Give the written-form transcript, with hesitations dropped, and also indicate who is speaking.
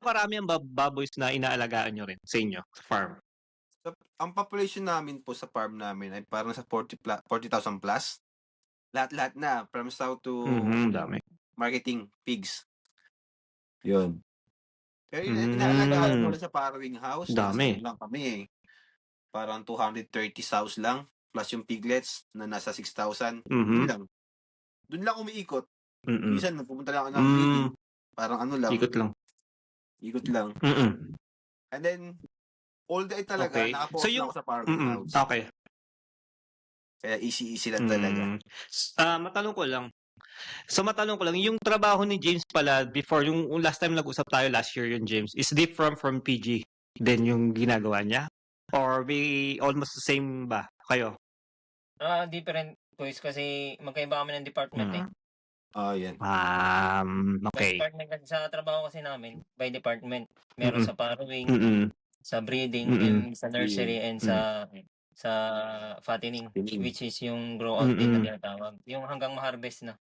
Speaker 1: karami ang baboys na inaalagaan niyo rin sa inyo, sa farm?
Speaker 2: Ang population namin po sa farm namin ay parang sa 40,000 plus. Lahat-lahat na from sow to
Speaker 1: Dami.
Speaker 2: marketing, pigs. Yun. Pero inaalagaan ko
Speaker 1: Hmm,
Speaker 2: lang sa farrowing house, nasa
Speaker 1: dami.
Speaker 2: lang kami, eh. Parang 230 sows lang plus yung piglets na nasa 6,000, yun lang. Dun lang umiikot.
Speaker 1: Mm.
Speaker 2: Minsan pupunta lang ako ng breeding,
Speaker 1: Hmm,
Speaker 2: parang ano lang,
Speaker 1: ikot lang.
Speaker 2: ikot lang.
Speaker 1: Mm.
Speaker 2: And then, all day talaga
Speaker 1: Okey. So
Speaker 2: naka-focus na
Speaker 1: yung
Speaker 2: ako sa farrowing house.
Speaker 1: okey.
Speaker 2: Kaya easy lang talaga.
Speaker 1: Matanong ko lang, yung trabaho ni James pala before yung last time nag-usap tayo last year yun James, is different from PG din yung ginagawa niya? Or may almost the same ba kayo?
Speaker 3: Different boys kasi magkaiba kami ng department, eh.
Speaker 2: Yan.
Speaker 3: Sa
Speaker 1: Okey.
Speaker 3: department sa trabaho kasi namin, by department. Meron sa farrowing,
Speaker 1: Mm.
Speaker 3: sa breeding,
Speaker 1: Mm.
Speaker 3: and sa nursery, and sa fattening,
Speaker 2: Fattening.
Speaker 3: which is yung grow out din na tinatawag, yung hanggang ma-harvest na.